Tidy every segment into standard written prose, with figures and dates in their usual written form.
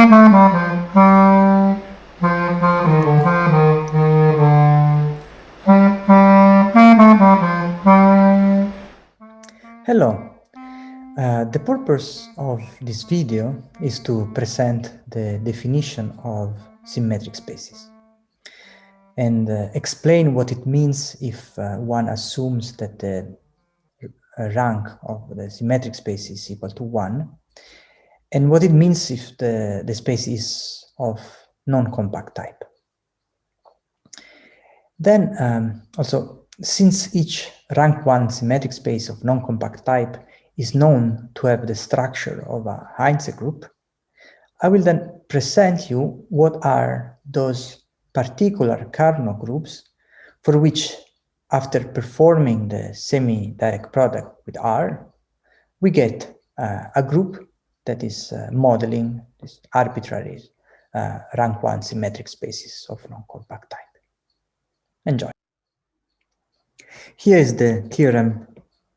Hello. The purpose of this video is to present the definition of symmetric spaces and explain what it means if one assumes that the rank of the symmetric space is equal to 1, and what it means if the space is of non-compact type. Then also, since each rank 1 symmetric space of non-compact type is known to have the structure of a Heintze group, I will then present you what are those particular Carnot groups for which, after performing the semi-direct product with R, we get a group that is modeling this arbitrary rank 1 symmetric spaces of non-compact type. Enjoy. Here is the theorem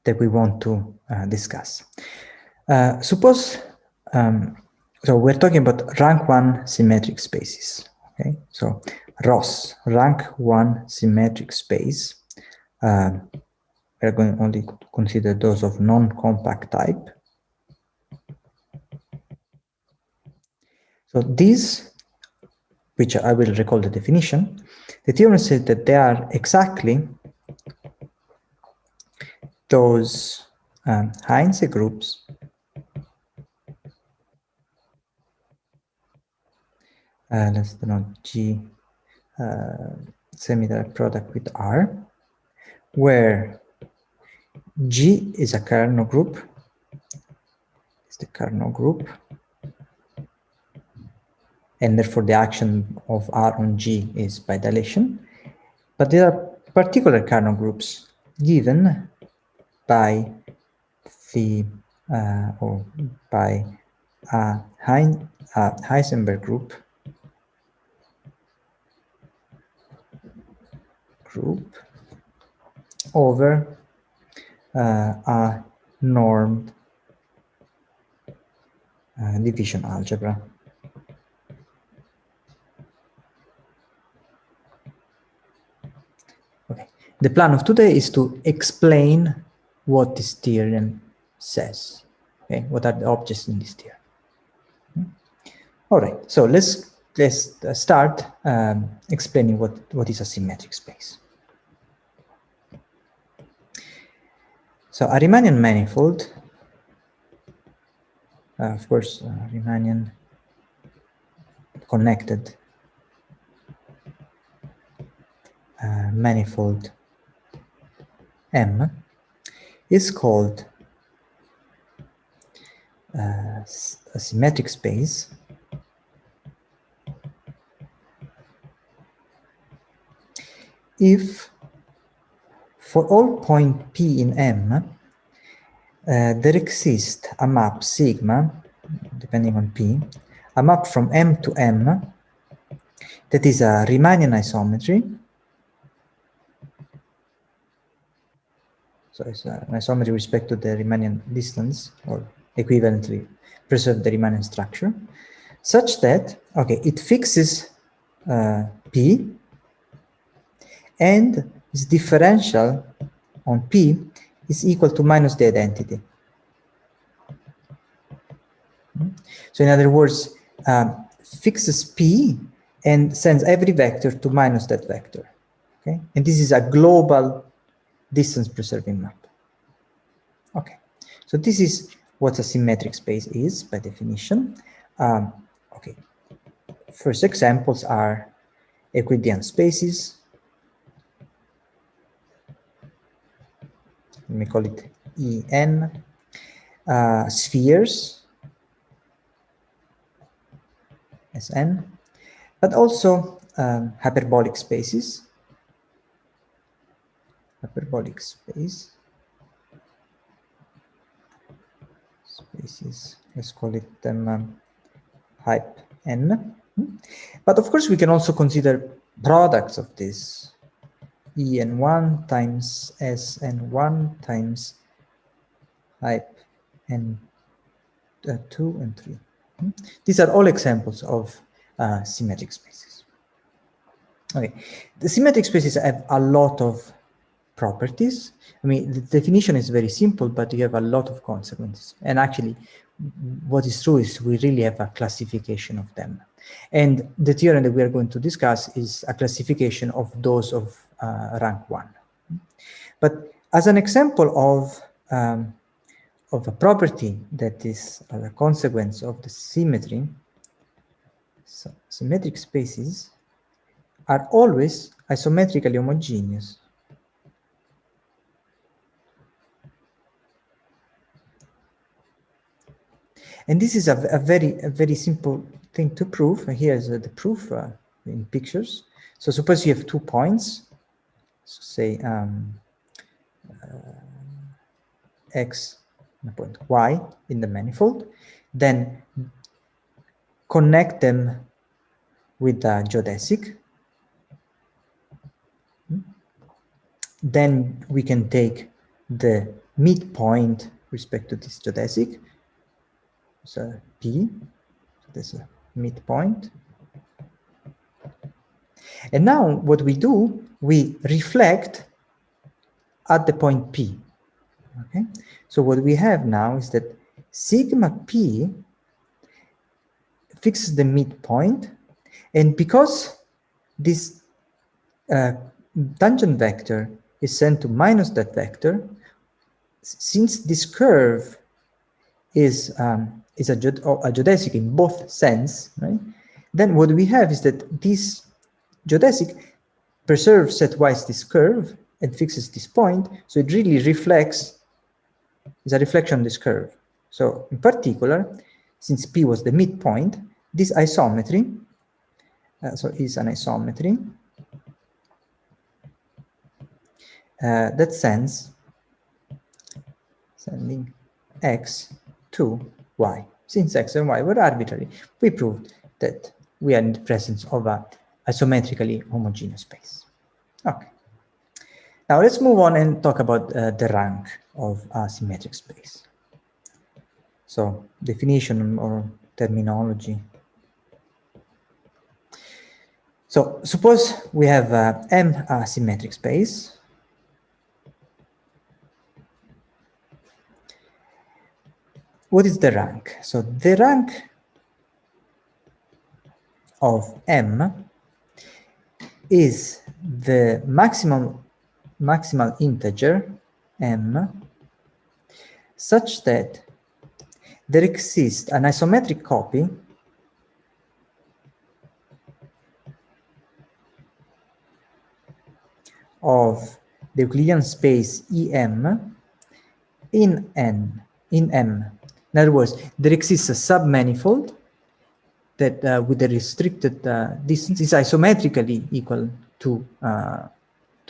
that we want to discuss. Suppose, so we're talking about rank 1 symmetric spaces. Okay, so ROS, rank 1 symmetric space. We're going only to consider those of non-compact type. So these, which I will recall the definition, the theorem says that they are exactly those Heintze groups let's denote G semi-direct product with R, where G is a Carnot group, it's the Carnot group, and therefore the action of R on G is by dilation. But there are particular Carnot groups given by the or by a Heisenberg group over a normed division algebra. Okay. The plan of today is to explain what this theorem says. Okay, what are the objects in this theorem? All right, so let's start explaining what is a symmetric space. So a Riemannian manifold, of course, Riemannian connected manifold M is called a symmetric space if for all point P in M there exists a map sigma, depending on P, a map from M to M that is a Riemannian isometry. So it's an isometry with respect to the Riemannian distance, or equivalently preserve the Riemannian structure, such that, okay, it fixes P, and its differential on P is equal to minus the identity. So in other words, fixes P and sends every vector to minus that vector. Okay, and this is a global distance preserving map. Okay, so this is what a symmetric space is by definition. Okay, first examples are Euclidean spaces. Let me call it En. Spheres, Sn, but also hyperbolic spaces. Hyperbolic spaces, let's call it them hype N. But of course we can also consider products of this. En1 times Sn1 times hype N2 and 3. These are all examples of symmetric spaces. Okay, the symmetric spaces have a lot of properties. I mean, the definition is very simple, but you have a lot of consequences. And actually, what is true is we really have a classification of them. And the theorem that we are going to discuss is a classification of those of rank 1. But as an example of a property that is a consequence of the symmetry, so symmetric spaces are always isometrically homogeneous. And this is a very simple thing to prove. Here's the proof in pictures. So suppose you have 2 points, so say x and a point y in the manifold, then connect them with a geodesic. Then we can take the midpoint with respect to this geodesic, so P, so this is a midpoint. And now what we do, we reflect at the point P. Okay, so what we have now is that sigma P fixes the midpoint, and because this tangent vector is sent to minus that vector, since this curve is a geodesic in both sense, right? Then what we have is that this geodesic preserves setwise this curve and fixes this point, so it really reflects, is a reflection of this curve. So in particular, since P was the midpoint, this isometry, so is an isometry that sends sending x to y. Since x and y were arbitrary, we proved that we are in the presence of a isometrically homogeneous space. Okay. Now let's move on and talk about the rank of a symmetric space. So definition or terminology. So suppose we have M a symmetric space. What is the rank? So the rank of M is the maximal integer M such that there exists an isometric copy of the Euclidean space EM in M. In other words, there exists a submanifold that with a restricted distance is isometrically equal to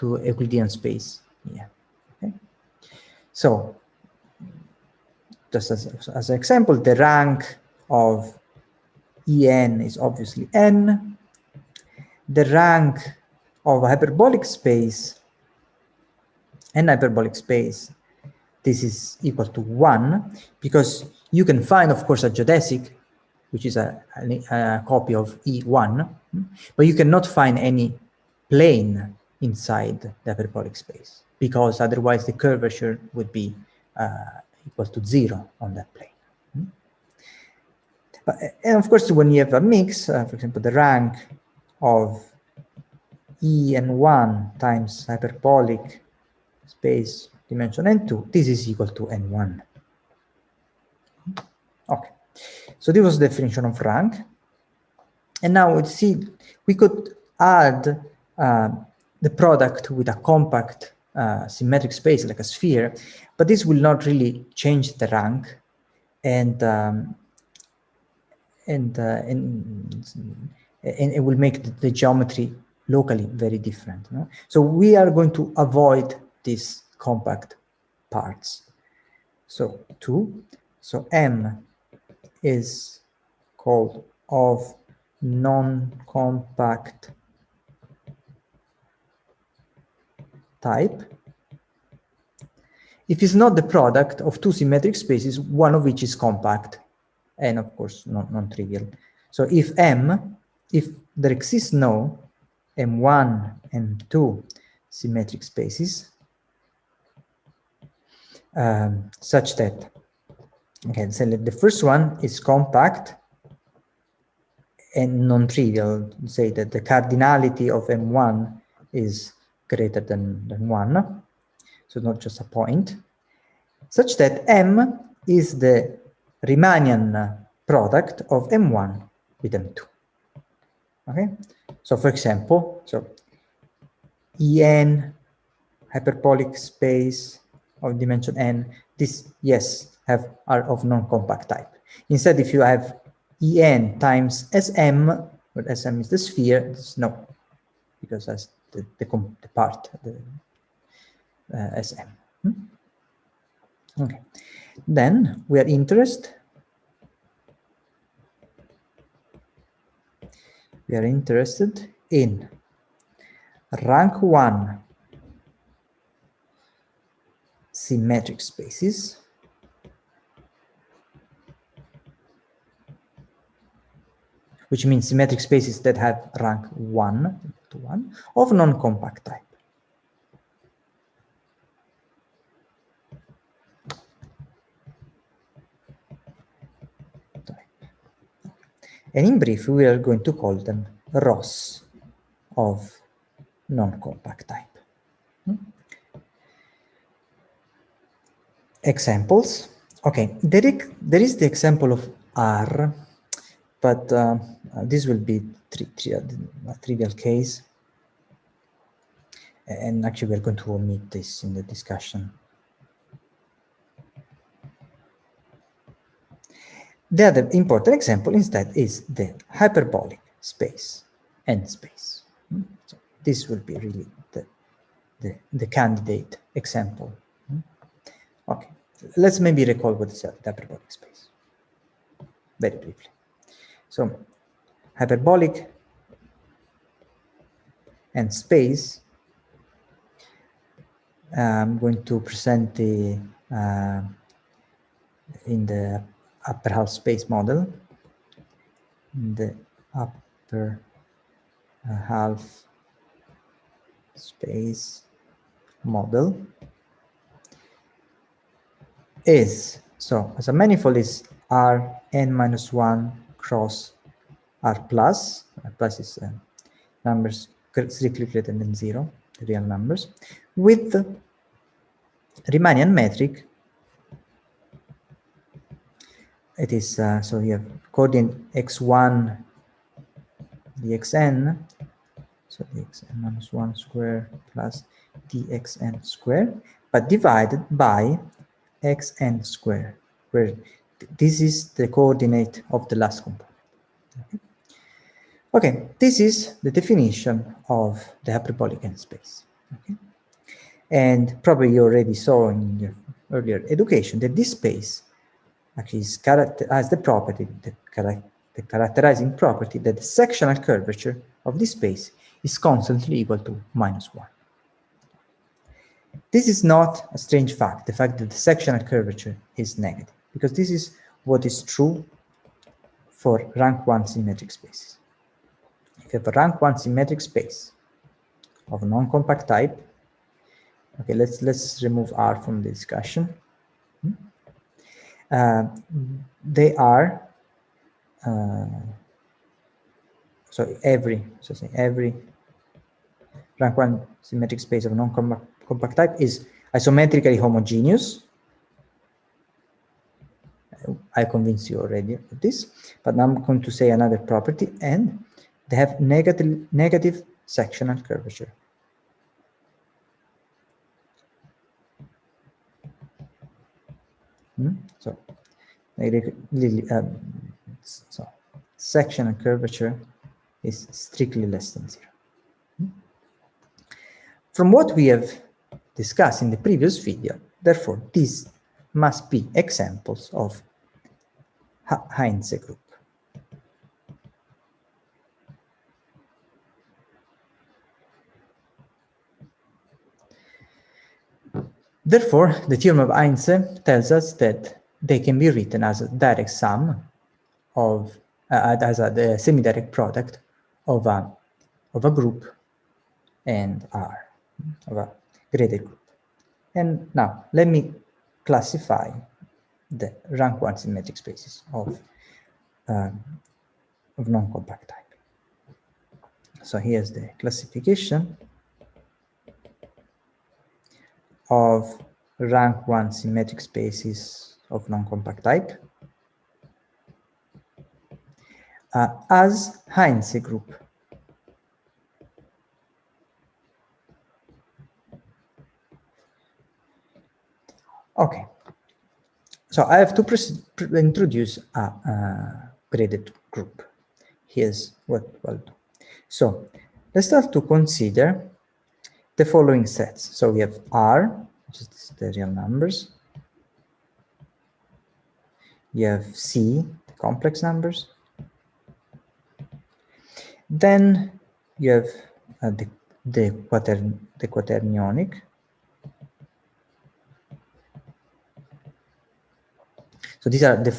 Euclidean space. Yeah. Okay. So just as an example, the rank of En is obviously n. The rank of a hyperbolic space, n hyperbolic space, this is equal to 1, because you can find, of course, a geodesic, which is a copy of E1, but you cannot find any plane inside the hyperbolic space, because otherwise the curvature would be equal to 0 on that plane. But, and of course, when you have a mix, for example, the rank of En1 times hyperbolic space dimension n2, this is equal to n1. Okay, so this was the definition of rank. And now we see we could add the product with a compact symmetric space like a sphere, but this will not really change the rank, and it will make the geometry locally very different. No? So we are going to avoid these compact parts. So M is called of non-compact type if it's not the product of two symmetric spaces, one of which is compact. and of course non-trivial. So if there exists no M1, M2 symmetric spaces, such that, okay, so the first one is compact and non-trivial, say that the cardinality of M1 is greater than 1, so not just a point, such that M is the Riemannian product of M1 with M2. Okay, so for example, so En hyperbolic space of dimension n, this, yes, are of non-compact type. Instead, if you have En times Sm, where Sm is the sphere, it's no, because that's the part, the Sm. Okay, then we are interested in rank 1 symmetric spaces which means symmetric spaces that have rank 1 to 1 of non-compact type. And in brief, we are going to call them ROS of non-compact type. Examples. Okay, there is the example of R, but this will be a trivial case. And actually, we're going to omit this in the discussion. The other important example instead is the hyperbolic space, n space. So this will be really the candidate example. Okay, let's maybe recall what is the hyperbolic space very briefly. So hyperbolic and space, I'm going to present the in the upper half space model. In the upper half space model is, so as a manifold is Rn minus 1 cross R plus. R plus is numbers strictly greater than 0, the real numbers, with the Riemannian metric. It is, so you have coordinate x1 dxn, so dxn minus 1 square plus dxn square, but divided by xn square, where this is the coordinate of the last component. Okay, this is the definition of the hyperbolic n space. Okay, and probably you already saw in your earlier education that this space actually has the property, the characterizing property that the sectional curvature of this space is constantly equal to -1. This is not a strange fact, the fact that the sectional curvature is negative, because this is what is true for rank 1 symmetric spaces. If you have a rank 1 symmetric space of non-compact type, okay, let's remove R from the discussion. They are every rank 1 symmetric space of non-compact type is isometrically homogeneous. I convinced you already of this, but now I'm going to say another property, and they have negative sectional curvature. So sectional curvature is strictly less than 0. From what we have discussed in the previous video, therefore, these must be examples of Heintze group. Therefore, the theorem of Heintze tells us that they can be written as a direct sum of the semi-direct product of a group and R, of a graded group. And now let me classify the rank 1 symmetric spaces of non-compact type. So here's the classification of rank 1 symmetric spaces of non-compact type as Heintze group. Okay, so I have to introduce a graded group. Here's what we'll do. So let's start to consider the following sets. So we have R, which is the real numbers. You have C, the complex numbers. Then you have the quaternionic. So these are the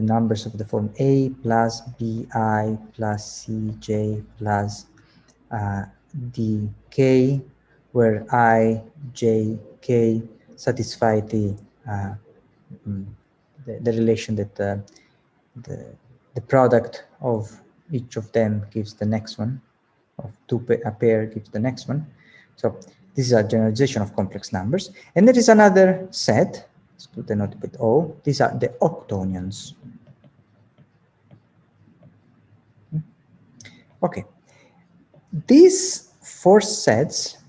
numbers of the form A plus BI plus CJ plus DK, where I, J, K satisfy the relation that the product of each of them gives the next one, of a pair gives the next one. So this is a generalization of complex numbers. And there is another set, let's denote with O. These are the octonions. Okay. These four sets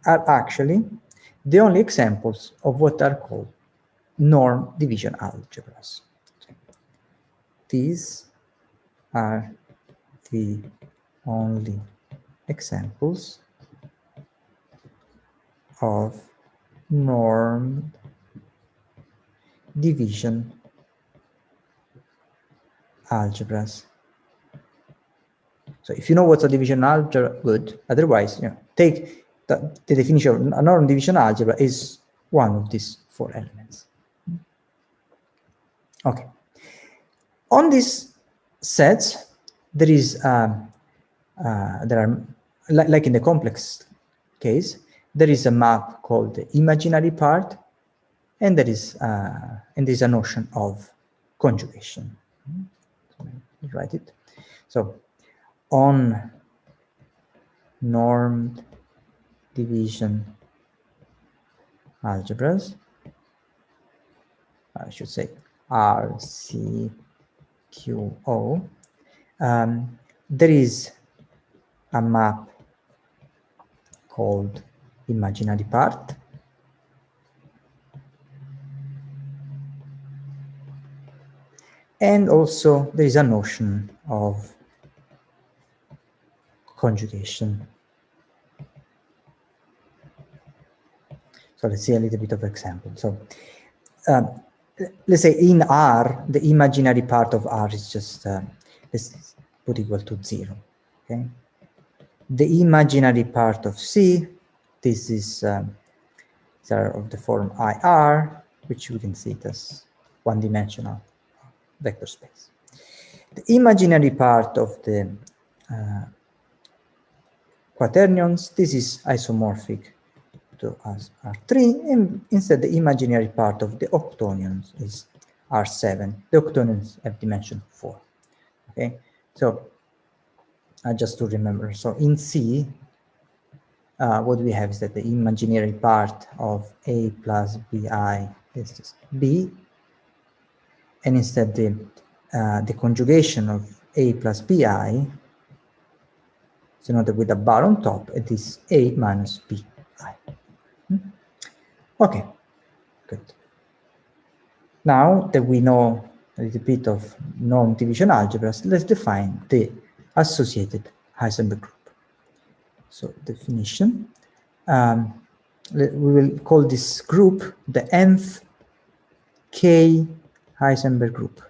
are actually the only examples of what are called norm division algebras. These are the only examples of norm division algebras. So if you know what's a division algebra, good. Otherwise, take the definition of a norm division algebra is one of these four elements. Okay. On these sets, there is there are, like in the complex case, there is a map called the imaginary part, and there is a notion of conjugation. Write it. So on normed division algebras, I should say RCQO, there is a map called imaginary part, and also there is a notion of conjugation. So let's see a little bit of example. So let's say in R, the imaginary part of R is just, let's put equal to 0, okay? The imaginary part of C, this is these are of the form IR, which we can see it as one-dimensional vector space. The imaginary part of the quaternions, this is isomorphic to as R3, and instead the imaginary part of the octonions is R7. The octonions have dimension 4. Okay, so just to remember, so in C, what we have is that the imaginary part of A plus BI is just B, and instead the conjugation of A plus BI is denoted with a bar on top. It is A minus BI. Okay, good. Now that we know a little bit of norm division algebras, let's define the associated Heisenberg group. So definition, we will call this group the nth K Heisenberg group.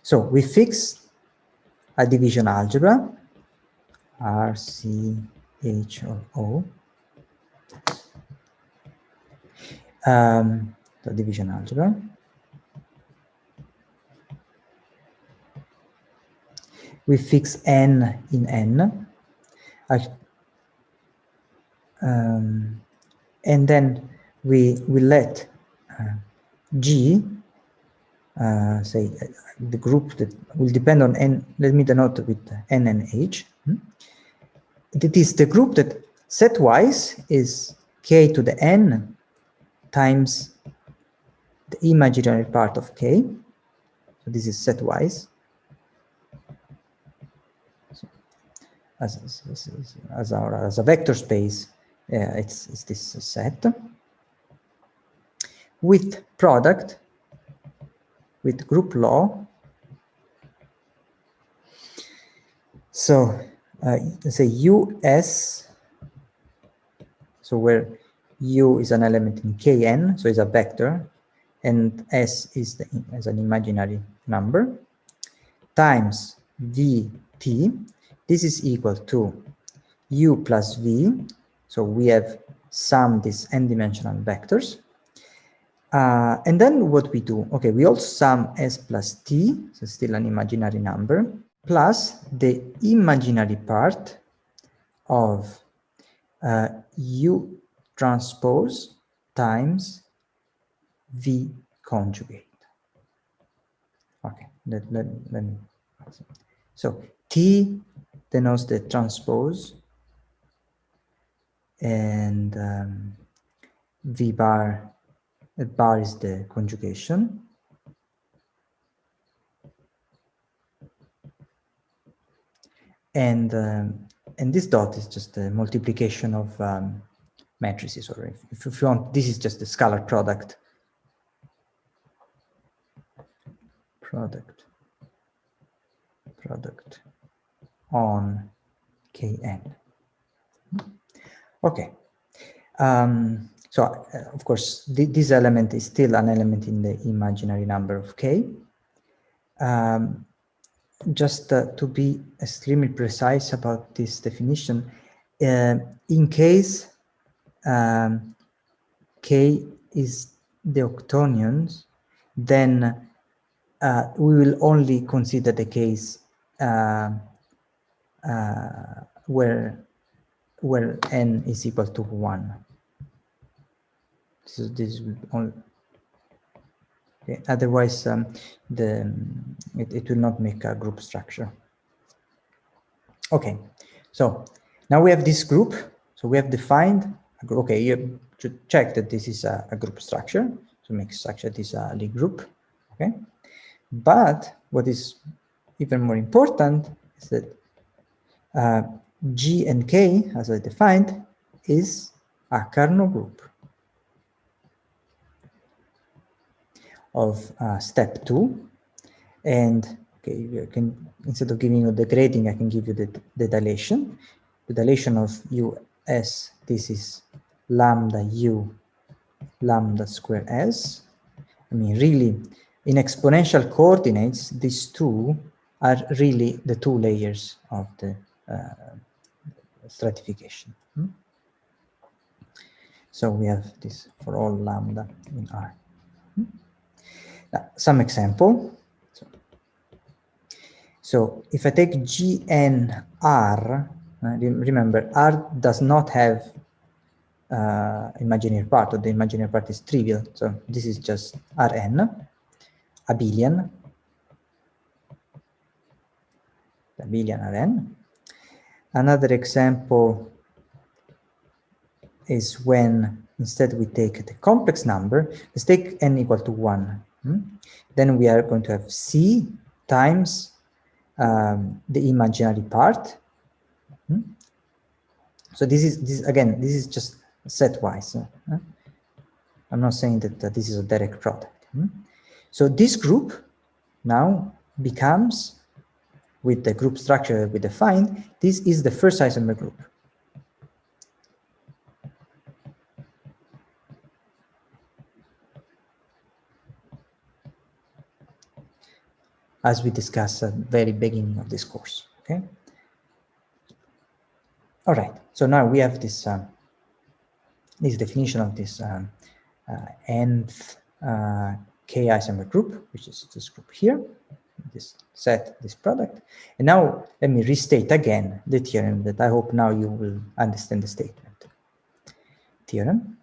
So we fix a division algebra, R, C, H, or O, the division algebra. We fix n in n, and then we let G, say the group that will depend on n, let me denote with n and h. It is the group that set-wise is k to the n times the imaginary part of k. So this is set-wise. So as a vector space, it's this set with product with group law. So let's say US, so where U is an element in Kn, so it's a vector, and S is as an imaginary number, times Vt. This is equal to U plus V. So we have summed these n-dimensional vectors. And then what we do, okay, we also sum S plus T, so still an imaginary number, plus the imaginary part of U transpose times V conjugate. Okay, let me. So T denotes the transpose, and V bar, bar is the conjugation. And this dot is just the multiplication of matrices, or if you want, this is just the scalar product. Product on Kn. Okay. So of course, this element is still an element in the imaginary number of K. Just to be extremely precise about this definition, in case K is the octonions, then we will only consider the case where n is equal to 1. So this will only, okay. Otherwise, it will not make a group structure. Okay, so now we have this group. So we have defined a group. Okay, you should check that this is a group structure. So make structure this a Lie group. Okay, but what is even more important is that G and K, as I defined, is a Carnot group of step 2. And okay, you can, instead of giving you the grading, I can give you the dilation. The dilation of US, this is lambda U lambda square S. I mean, really, in exponential coordinates, these two are really the two layers of the stratification. So we have this for all lambda in R. Now, some example. So if I take GNR, remember R does not have imaginary part, or the imaginary part is trivial. So this is just Rn, abelian Rn. Another example is when instead we take the complex number, let's take n equal to 1. Then we are going to have C times the imaginary part. So this is just set-wise. I'm not saying that this is a direct product. So this group now becomes, with the group structure we defined, this is the first Heisenberg group. As we discussed at the very beginning of this course. Okay. All right. So now we have this this definition of this nth K Heisenberg group, which is this group here, this set, this product. And now let me restate again the theorem that I hope now you will understand the statement. Theorem.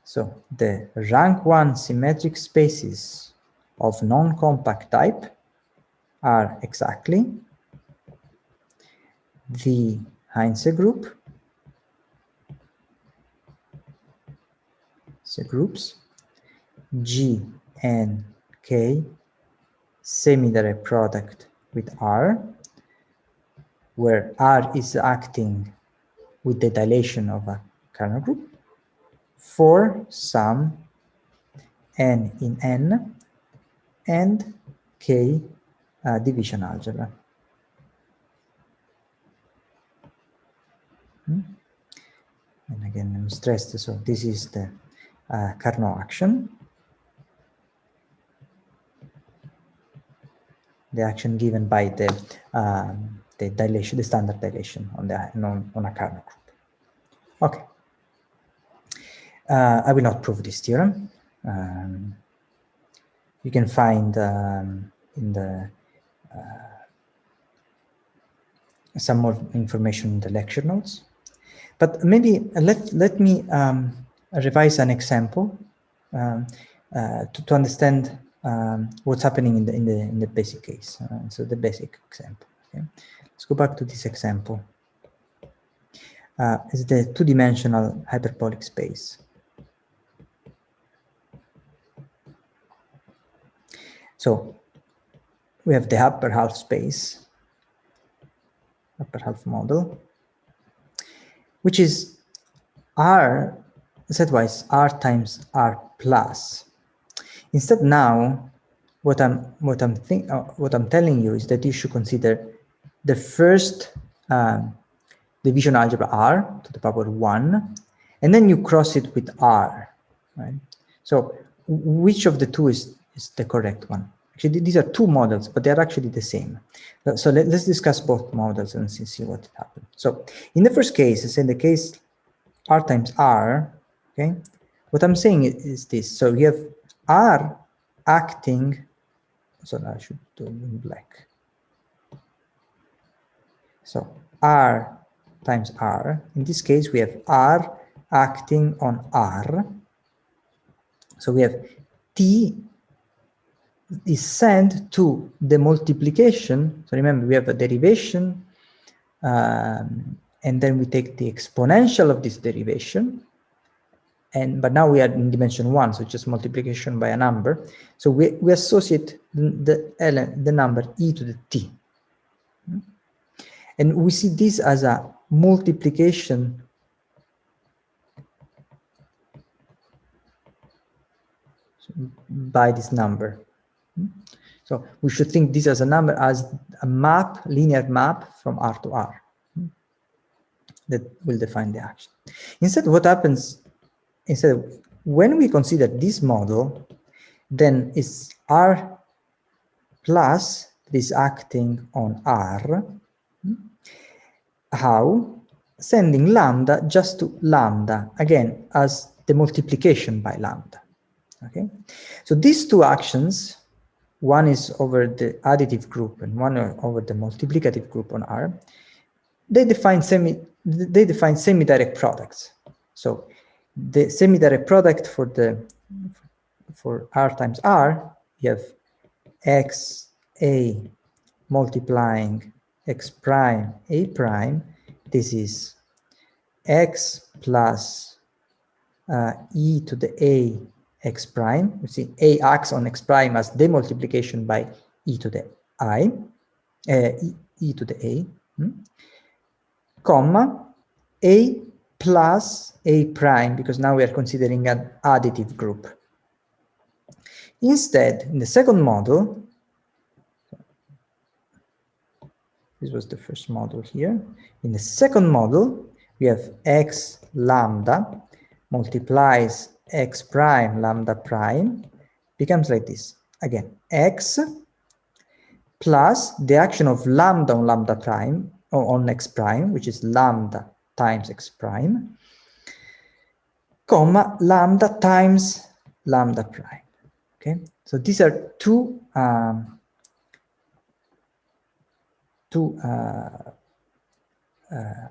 So the rank 1 symmetric spaces of non-compact type are exactly the Heintze group, so groups G and K semi-direct product with R, where R is acting with the dilation of a kernel group, for some n in n and K division algebra. And again, I'm stressed, so this is the Carnot action. The action given by the dilation, the standard dilation on a Carnot group. Okay. I will not prove this theorem. You can find in the some more information in the lecture notes. But maybe let me revise an example to understand what's happening in the basic case. So the basic example. Okay? Let's go back to this example. It's the two-dimensional hyperbolic space. So we have the upper half space, upper half model, which is R, set-wise R times R plus. Instead, now what I'm telling you is that you should consider the first division algebra R to the power 1, and then you cross it with R, right? So which of the two is the correct one? Actually, these are two models, but they're actually the same. So let's discuss both models and see what happened. So in the first case, it's in the case R times R, okay? What I'm saying is this. So you have R acting, so I should do it in black. So R times R, in this case, we have R acting on R. So we have T is sent to the multiplication. So remember, we have a derivation, and then we take the exponential of this derivation. But now we are in dimension 1, so just multiplication by a number. So we associate the number e to the t. And we see this as a multiplication by this number. So we should think this as a number, as a map, linear map from R to R that will define the action. Instead, what happens, when we consider this model, then it's R plus this acting on R. How? Sending lambda just to lambda, again, as the multiplication by lambda. Okay? So these two actions, one is over the additive group and one over the multiplicative group on R, they define semi-direct products. So the semi-direct product for R times R, you have x a multiplying x prime a prime. This is x plus e to the a x prime. You see a acts on x prime as the multiplication by e to the I, e to the a, comma a plus a prime, because now we are considering an additive group. Instead, in the second model, this was the first model here. In the second model, we have x lambda multiplies x prime lambda prime, becomes like this. Again, x plus the action of lambda on lambda prime, or on x prime, which is lambda times x prime, comma lambda times lambda prime. Okay, so these are two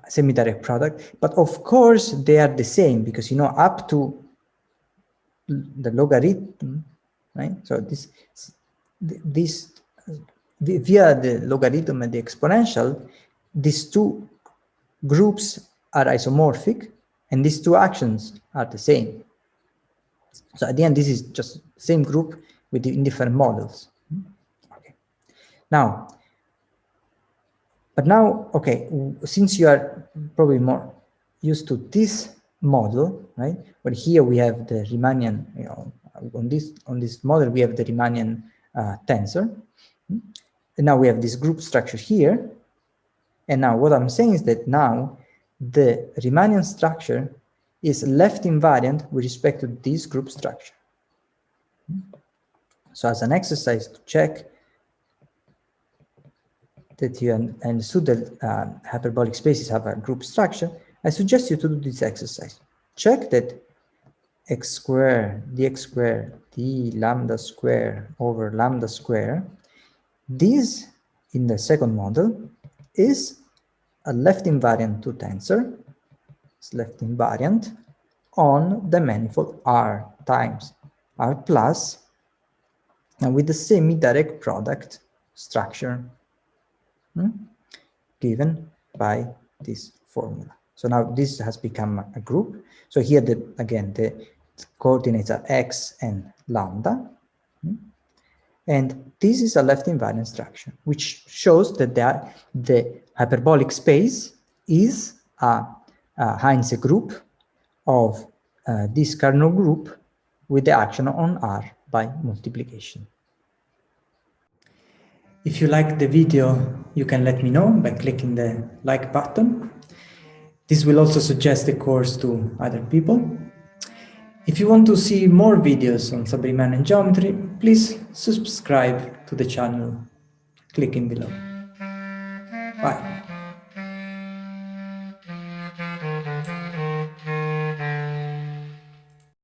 semi-direct product, but of course they are the same because, you know, up to the logarithm, right? So this via the logarithm and the exponential, these two groups are isomorphic and these two actions are the same. So at the end, this is just the same group with the different models. Okay. Now, okay, since you are probably more used to this model, right? But here we have the Riemannian, you know, on this model we have the Riemannian tensor. And now we have this group structure here. And now what I'm saying is that now the Riemannian structure is left invariant with respect to this group structure. So as an exercise to check that you understood that hyperbolic spaces have a group structure, I suggest you to do this exercise. Check that x squared, dx squared, d lambda squared over lambda squared, this in the second model is a left invariant to tensor. It's left invariant on the manifold R times R plus, and with the semi-direct product structure given by this formula. So now this has become a group. So here, again, the coordinates are x and lambda. And this is a left invariant structure, which shows that the hyperbolic space is a Heintze group of this Carnot group with the action on R by multiplication. If you like the video, you can let me know by clicking the like button. This will also suggest the course to other people. If you want to see more videos on subRiemannian geometry, please subscribe to the channel, clicking below.